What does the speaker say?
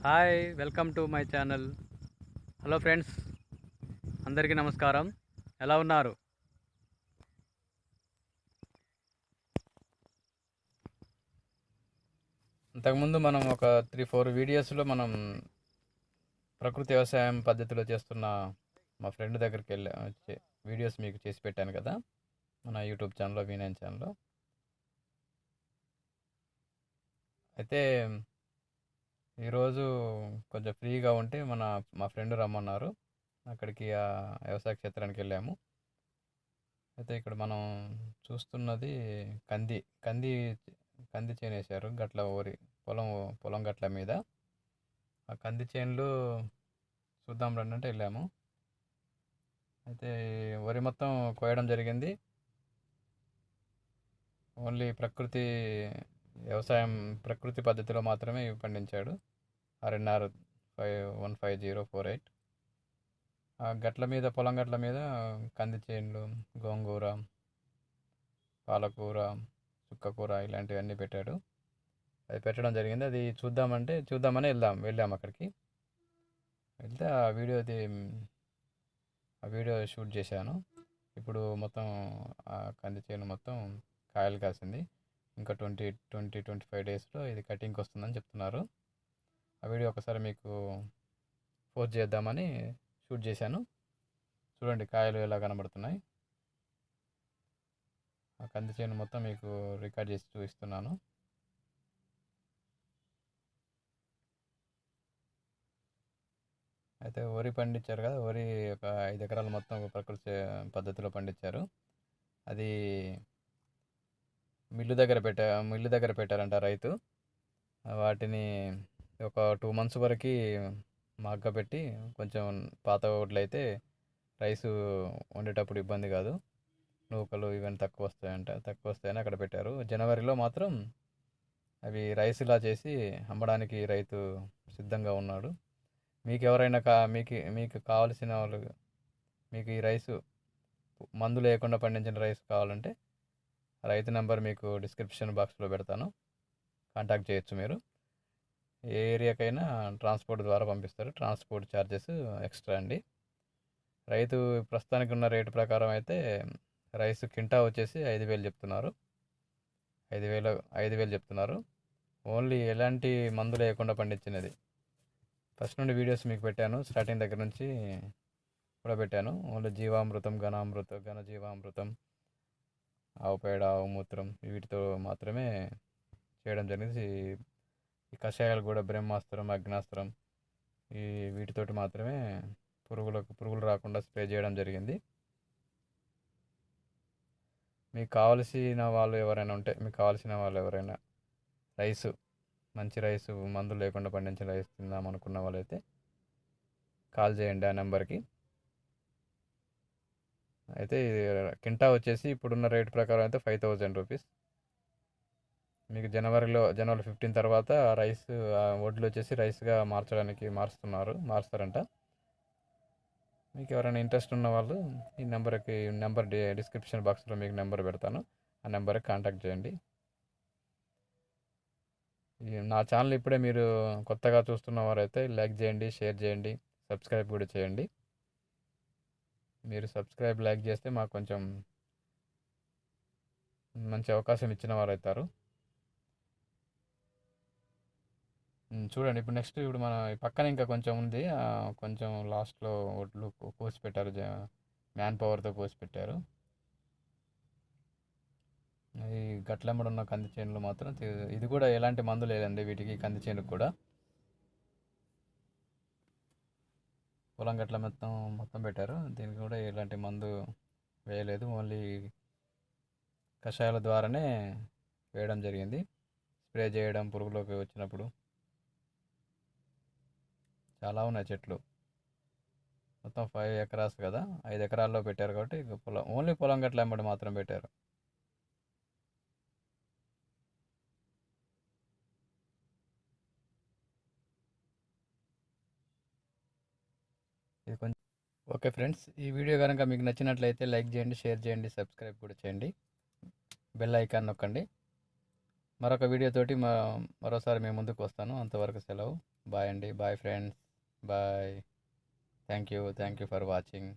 Hi welcome to my channel. Hello friends, అందరికీ నమస్కారం. ఎలా ఉన్నారు? ఇంతకుముందు మనం ఒక 3-4 వీడియోస్లో మనం ప్రకృతి వ్యవసాయం పద్ధతిలో చేస్తున్న మా ఫ్రెండ్ దగ్గరికి వెళ్ళి వీడియోస్ మీకు చేసి పెట్టాను కదా, మన యూట్యూబ్ ఛానల్లో, V9 ఛానల్లో. అయితే ఈరోజు కొంచెం ఫ్రీగా ఉంటే మా ఫ్రెండ్ రమ్మన్నారు. అక్కడికి ఆ వ్యవసాయ క్షేత్రానికి వెళ్ళాము. అయితే ఇక్కడ మనం చూస్తున్నది కంది కంది కంది చేను వేశారు గట్ల పొలం పొలం గట్ల మీద. ఆ కంది చేనులు చూద్దాం రండి అంటే వెళ్ళాము. అయితే వరి మొత్తం కోయడం జరిగింది. ఓన్లీ ప్రకృతి పద్ధతిలో మాత్రమే పండించాడు. RNR 15048. ఆ పొలం గట్ల మీద కంది చేనులు, గోంగూర, పాలకూర, చుక్కకూర ఇలాంటివన్నీ పెట్టాడు. అది పెట్టడం జరిగింది. అది చూద్దామని వెళ్ళాము అక్కడికి. వెళ్తే ఆ వీడియో షూట్ చేశాను. ఇప్పుడు మొత్తం ఆ కంది చేను మొత్తం కాయలు కాసింది. ఇంకా 25 డేస్లో ఇది కటింగ్కి వస్తుందని చెప్తున్నారు. ఆ వీడియో ఒకసారి మీకు పోస్ట్ చేద్దామని షూట్ చేశాను. చూడండి కాయలు ఎలా కనబడుతున్నాయి. ఆ కంది చేను మొత్తం మీకు రికార్డ్ చేసి చూపిస్తున్నాను. అయితే వరి పండించారు కదా, వరి ఒక 5 ఎకరాలు మొత్తం ప్రకృతి పద్ధతిలో పండించారు. అది మిల్లు దగ్గర పెట్టారంట రైతు. వాటిని ఒక 2 months వరకు మగ్గపెట్టి, కొంచెం పాత ఓట్లు అయితే రైసు వండేటప్పుడు ఇబ్బంది కాదు, నూకలు ఇవన్నీ తక్కువ వస్తాయని అక్కడ పెట్టారు. జనవరిలో మాత్రం అవి రైస్ ఇలా చేసి అమ్మడానికి రైతు సిద్ధంగా ఉన్నాడు. మీకు ఎవరైనా మీకు కావాల్సిన వాళ్ళు, మీకు ఈ రైసు మందు లేకుండా పండించిన రైస్ కావాలంటే రైతు నెంబర్ మీకు డిస్క్రిప్షన్ బాక్స్లో పెడతాను, కాంటాక్ట్ చేయొచ్చు మీరు. ఏ ఏరియాకైనా ట్రాన్స్పోర్ట్ ద్వారా పంపిస్తారు. ట్రాన్స్పోర్ట్ ఛార్జెస్ ఎక్స్ట్రా అండి. రైతు ప్రస్తుతానికి ఉన్న రేటు ప్రకారం అయితే రైస్ కింటా వచ్చేసి 5,000 చెప్తున్నారు. 5,000 చెప్తున్నారు. ఓన్లీ ఎలాంటి మందు లేకుండా పండించినది. ఫస్ట్ నుండి వీడియోస్ మీకు పెట్టాను, స్టార్టింగ్ దగ్గర నుంచి కూడా పెట్టాను. ఓన్లీ జీవామృతం, ఘన జీవామృతం, ఆవు పేడ, ఆవు మూత్రం వీటితో మాత్రమే చేయడం జరిగింది. ఈ కషాయాలు కూడా బ్రహ్మాస్త్రం, అగ్నాస్త్రం వీటితోటి మాత్రమే పురుగులు రాకుండా స్ప్రే చేయడం జరిగింది. మీకు కావాల్సిన వాళ్ళు ఎవరైనా మంచి రైసు మందులు లేకుండా పండించిన రైస్ తిందాం అనుకున్న వాళ్ళైతే కాల్ చేయండి ఆ నెంబర్కి. అయితే కింటా వచ్చేసి ఇప్పుడున్న రేట్ ప్రకారం అయితే 5,000 రూపీస్. మీకు జనవరి 15 తర్వాత వడ్లు వచ్చేసి రైస్గా మారుస్తారంట. మీకు ఎవరైనా ఇంట్రెస్ట్ ఉన్న వాళ్ళు ఈ నెంబర్ డిస్క్రిప్షన్ బాక్స్లో మీకు నెంబర్ పెడతాను, ఆ నెంబర్కి కాంటాక్ట్ చేయండి. నా ఛానల్ ఇప్పుడే మీరు కొత్తగా చూస్తున్న వారైతే లైక్ చేయండి, షేర్ చేయండి, సబ్స్క్రైబ్ కూడా చేయండి. మీరు లైక్ చేస్తే మాకు కొంచెం మంచి అవకాశం ఇచ్చిన వారు అవుతారు. చూడండి ఇప్పుడు మన పక్కన ఇంకా కొంచెం ఉంది, కొంచెం లాస్ట్లో ఒడ్లు కోసి పెట్టారు, మ్యాన్ పవర్తో కోసి పెట్టారు. ఈ గట్లెంబడి ఉన్న కంది చేనులు మాత్రం ఇది కూడా ఎలాంటి మందు లేదండి వీటికి, కంది చేనుకు కూడా. పొలం గట్ల మొత్తం పెట్టారు. దీనికి కూడా ఎలాంటి మందు వేయలేదు, ఓన్లీ కషాయాల ద్వారానే వేయడం జరిగింది. స్ప్రే చేయడం పురుగులోకి వచ్చినప్పుడు. చాలా ఉన్నాయి చెట్లు, మొత్తం 5 ఎకరాస్ కదా, 5 ఎకరాల్లో పెట్టారు కాబట్టి ఓన్లీ పొలం గట్ల వెంబడి మాత్రం పెట్టారు. ఇది కొంచెం ఓకే ఫ్రెండ్స్, ఈ వీడియో కనుక మీకు నచ్చినట్లయితే లైక్ చేయండి, షేర్ చేయండి, సబ్స్క్రైబ్ కూడా చేయండి, బెల్ ఐకాన్ నొక్కండి. మరొక వీడియోతోటి మరోసారి మేము ముందుకు వస్తాను. అంతవరకు సెలవు. బాయ్ అండి. Bye friends. Bye. Thank you for watching.